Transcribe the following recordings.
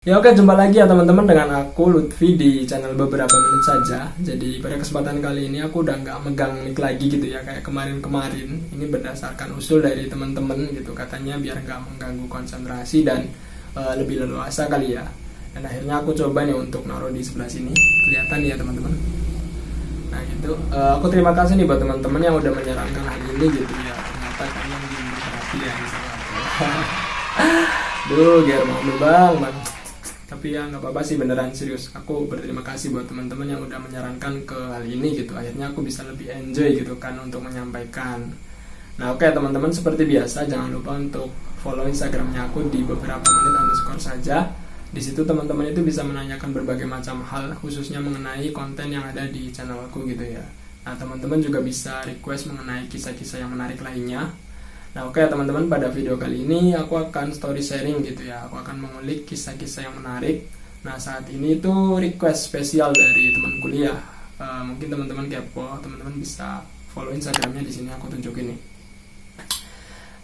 Ya oke, jumpa lagi ya teman-teman dengan aku Lutfi di channel beberapa menit saja. Jadi pada kesempatan kali ini aku udah nggak megang mic lagi gitu ya kayak kemarin-kemarin. Ini berdasarkan usul dari teman-teman gitu, katanya biar nggak mengganggu konsentrasi dan lebih leluasa kali ya. Dan akhirnya aku coba nih untuk naruh di sebelah sini. Kelihatan ya teman-teman. Nah gitu. Aku terima kasih nih buat teman-teman yang udah menyarankan hal ini gitu ya. Ternyata kalian ingin perhatian sama aku. Duh, biar malu bang. Tapi ya nggak apa-apa sih, beneran serius. Aku berterima kasih buat teman-teman yang udah menyarankan ke hal ini gitu. Akhirnya aku bisa lebih enjoy gitu kan untuk menyampaikan. Nah oke teman-teman, seperti biasa jangan lupa untuk follow Instagramnya aku di beberapa menit underscore saja. Di situ teman-teman itu bisa menanyakan berbagai macam hal, khususnya mengenai konten yang ada di channel aku gitu ya. Nah teman-teman juga bisa request mengenai kisah-kisah yang menarik lainnya. Nah oke teman-teman, pada video kali ini aku akan story sharing gitu ya. Aku akan mengulik kisah-kisah yang menarik. Nah saat ini tuh request spesial dari teman kuliah. Mungkin teman-teman kepo, teman-teman bisa follow Instagramnya di sini aku tunjukin nih.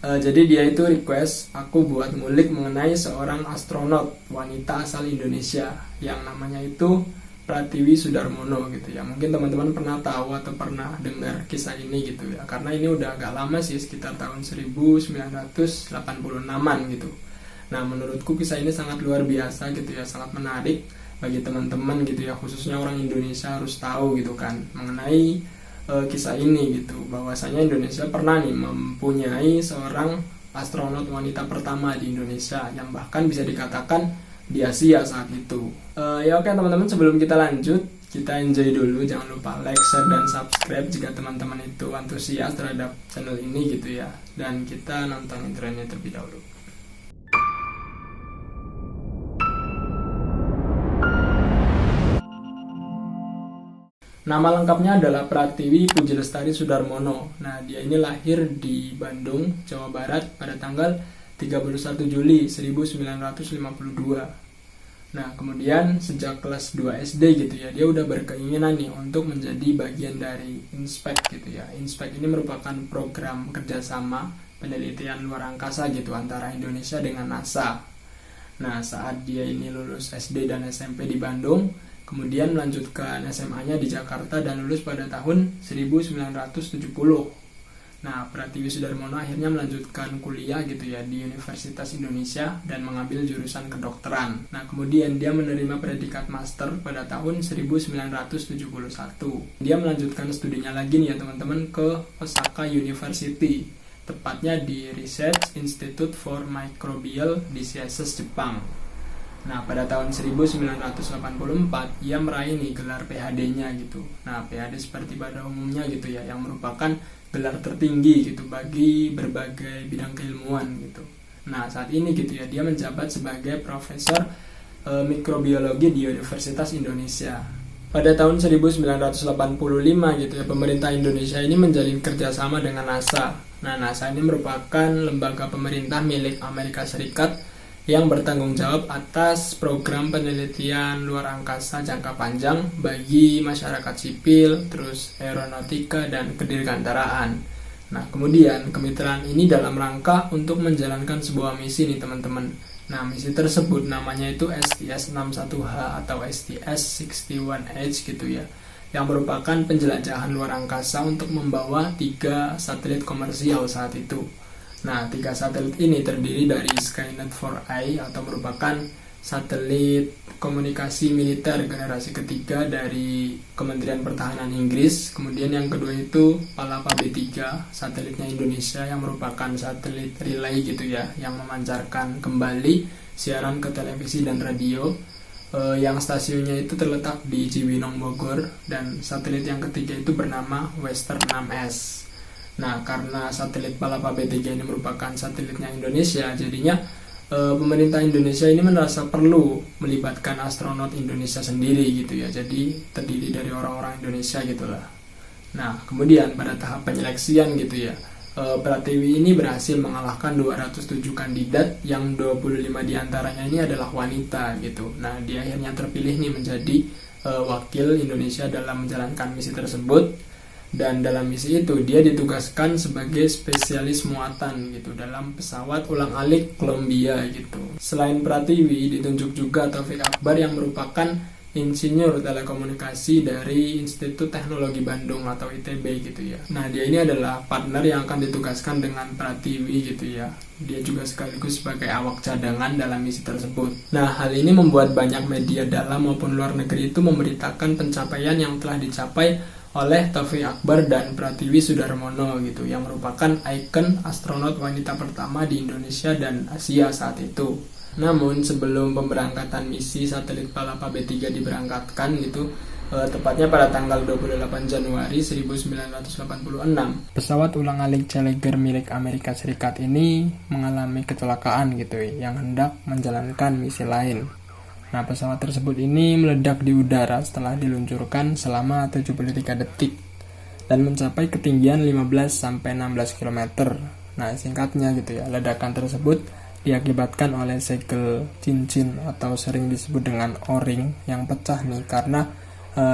Jadi dia itu request aku buat ngulik mengenai seorang astronot wanita asal Indonesia yang namanya itu Pratiwi Sudarmono gitu ya. Mungkin teman-teman pernah tahu atau pernah dengar kisah ini gitu ya. Karena ini udah agak lama sih, sekitar tahun 1986an gitu. Nah, menurutku kisah ini sangat luar biasa gitu ya, sangat menarik bagi teman-teman gitu ya, khususnya orang Indonesia harus tahu gitu kan mengenai kisah ini gitu. Bahwasanya Indonesia pernah nih mempunyai seorang astronot wanita pertama di Indonesia yang bahkan bisa dikatakan di Asia saat itu. Ya oke teman-teman, sebelum kita lanjut, kita enjoy dulu. Jangan lupa like, share, dan subscribe jika teman-teman itu antusias terhadap channel ini gitu ya. Dan kita nonton intronya terlebih dahulu. Nama lengkapnya adalah Pratiwi Puji Lestari Sudarmono. Nah, dia ini lahir di Bandung, Jawa Barat pada tanggal 31 Juli 1952. Nah, kemudian sejak kelas 2 SD gitu ya, dia udah berkeinginan nih untuk menjadi bagian dari INSPEC gitu ya. INSPEC ini merupakan program kerjasama penelitian luar angkasa gitu antara Indonesia dengan NASA. Nah, saat dia ini lulus SD dan SMP di Bandung, kemudian melanjutkan SMA-nya di Jakarta dan lulus pada tahun 1970. Nah, Pratiwi Sudarmono akhirnya melanjutkan kuliah gitu ya di Universitas Indonesia dan mengambil jurusan kedokteran. Nah, kemudian dia menerima predikat master pada tahun 1971. Dia melanjutkan studinya lagi nih ya teman-teman ke Osaka University, tepatnya di Research Institute for Microbial Diseases Jepang. Nah, pada tahun 1984 ia meraih nih gelar PhD-nya gitu. Nah, PhD seperti pada umumnya gitu ya, yang merupakan gelar tertinggi gitu bagi berbagai bidang keilmuan gitu. Nah, saat ini gitu ya dia menjabat sebagai profesor mikrobiologi di Universitas Indonesia. Pada tahun 1985 gitu ya, pemerintah Indonesia ini menjalin kerjasama dengan NASA. Nah, NASA ini merupakan lembaga pemerintah milik Amerika Serikat yang bertanggung jawab atas program penelitian luar angkasa jangka panjang bagi masyarakat sipil, terus aeronautika dan kedirgantaraan. Nah, kemudian kemitraan ini dalam rangka untuk menjalankan sebuah misi nih teman-teman. Nah, misi tersebut namanya itu STS-61H atau STS-61H gitu ya, yang merupakan penjelajahan luar angkasa untuk membawa 3 satelit komersial saat itu. Nah, 3 satelit ini terdiri dari Skynet 4i atau merupakan satelit komunikasi militer generasi ketiga dari Kementerian Pertahanan Inggris. Kemudian yang kedua itu Palapa B3, satelitnya Indonesia yang merupakan satelit relay gitu ya, yang memancarkan kembali siaran ke televisi dan radio. Yang stasiunnya itu terletak di Cibinong, Bogor. Dan satelit yang ketiga itu bernama Western 6S. Nah, karena satelit Palapa B3 ini merupakan satelitnya Indonesia, jadinya pemerintah Indonesia ini merasa perlu melibatkan astronot Indonesia sendiri gitu ya. Jadi terdiri dari orang-orang Indonesia gitulah. Nah, kemudian pada tahap penyeleksian gitu ya, Pratiwi ini berhasil mengalahkan 207 kandidat yang 25 diantaranya ini adalah wanita gitu. Nah, dia akhirnya terpilih nih menjadi wakil Indonesia dalam menjalankan misi tersebut. Dan dalam misi itu dia ditugaskan sebagai spesialis muatan gitu dalam pesawat ulang-alik Columbia gitu. Selain Pratiwi, ditunjuk juga Taufik Akbar yang merupakan insinyur telekomunikasi dari Institut Teknologi Bandung atau ITB gitu ya. Nah, dia ini adalah partner yang akan ditugaskan dengan Pratiwi gitu ya. Dia juga sekaligus sebagai awak cadangan dalam misi tersebut. Nah, hal ini membuat banyak media dalam maupun luar negeri itu memberitakan pencapaian yang telah dicapai oleh Taufik Akbar dan Pratiwi Sudarmono gitu, yang merupakan ikon astronot wanita pertama di Indonesia dan Asia saat itu. Namun sebelum pemberangkatan misi satelit Palapa B3 diberangkatkan gitu, tepatnya pada tanggal 28 Januari 1986, pesawat ulang-alik Challenger milik Amerika Serikat ini mengalami kecelakaan gitu yang hendak menjalankan misi lain. Nah, pesawat tersebut ini meledak di udara setelah diluncurkan selama 73 detik dan mencapai ketinggian 15-16 km. Nah, singkatnya gitu ya, ledakan tersebut diakibatkan oleh segel cincin atau sering disebut dengan O-ring yang pecah nih karena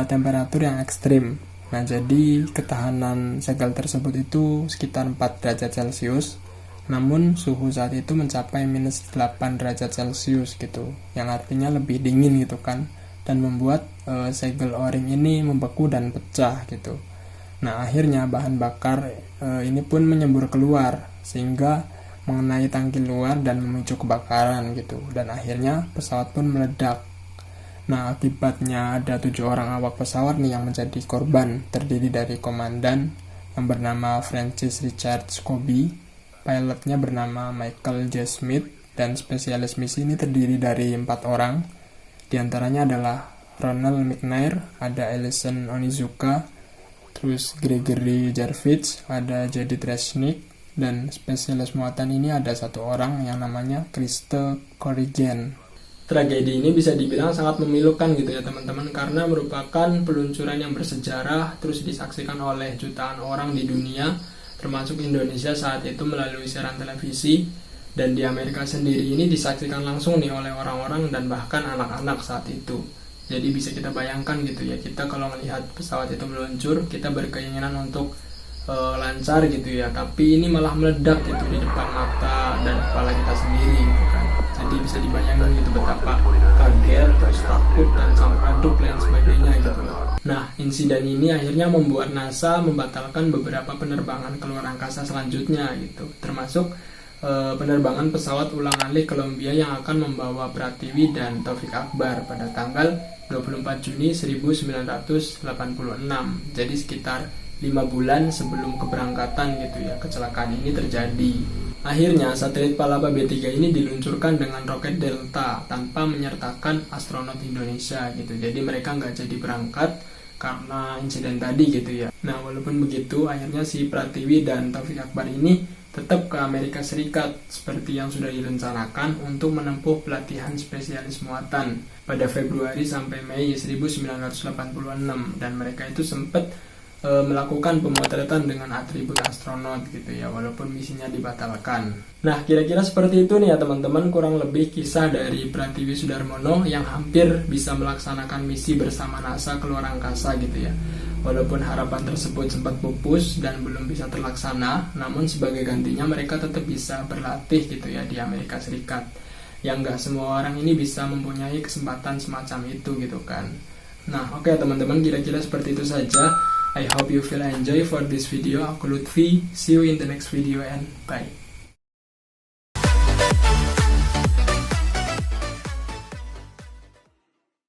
temperatur yang ekstrim. Nah, jadi ketahanan segel tersebut itu sekitar 4 derajat Celcius. Namun suhu saat itu mencapai minus 8 derajat Celcius gitu, yang artinya lebih dingin gitu kan, dan membuat segel O-ring ini membeku dan pecah gitu. Nah, akhirnya bahan bakar ini pun menyembur keluar sehingga mengenai tangki luar dan memicu kebakaran gitu, dan akhirnya pesawat pun meledak. Nah, akibatnya ada 7 orang awak pesawat nih yang menjadi korban, terdiri dari komandan yang bernama Francis Richard Scobie, pilotnya bernama Michael J. Smith, dan spesialis misi ini terdiri dari 4 orang. Di antaranya adalah Ronald McNair, ada Ellison Onizuka, terus Gregory Jarvitz, ada Jody Tresnik, dan spesialis muatan ini ada 1 orang yang namanya Kriste Corrigan. Tragedi ini bisa dibilang sangat memilukan gitu ya teman-teman, karena merupakan peluncuran yang bersejarah, terus disaksikan oleh jutaan orang di dunia, termasuk Indonesia saat itu melalui siaran televisi, dan di Amerika sendiri ini disaksikan langsung nih oleh orang-orang dan bahkan anak-anak saat itu. Jadi bisa kita bayangkan gitu ya, kita kalau melihat pesawat itu meluncur, kita berkeinginan untuk lancar gitu ya, tapi ini malah meledak gitu di depan mata dan kepala kita sendiri gitu kan. Jadi bisa dibayangkan gitu betapa kaget, terus takut, dan campur aduk lain sebagainya gitu loh. Nah, insiden ini akhirnya membuat NASA membatalkan beberapa penerbangan ke luar angkasa selanjutnya gitu, termasuk penerbangan pesawat ulang-alik Columbia yang akan membawa Pratiwi dan Taufik Akbar pada tanggal 24 Juni 1986. Jadi sekitar 5 bulan sebelum keberangkatan gitu ya, kecelakaan ini terjadi. Akhirnya satelit Palapa B3 ini diluncurkan dengan roket Delta tanpa menyertakan astronot Indonesia gitu. Jadi mereka nggak jadi berangkat karena insiden tadi gitu ya. Nah, walaupun begitu, akhirnya si Pratiwi dan Taufik Akbar ini tetap ke Amerika Serikat seperti yang sudah direncanakan untuk menempuh pelatihan spesialis muatan pada Februari sampai Mei 1986, dan mereka itu sempat melakukan pemotretan dengan atribut astronot gitu ya, walaupun misinya dibatalkan. Nah, kira-kira seperti itu nih ya teman-teman, kurang lebih kisah dari Pratiwi Sudarmono yang hampir bisa melaksanakan misi bersama NASA ke luar angkasa gitu ya. Walaupun harapan tersebut sempat pupus dan belum bisa terlaksana, namun sebagai gantinya mereka tetap bisa berlatih gitu ya di Amerika Serikat. Yang nggak semua orang ini bisa mempunyai kesempatan semacam itu gitu kan. Nah, oke teman-teman, kira-kira seperti itu saja. I hope you feel enjoy for this video. Aku Lutfi. See you in the next video and bye.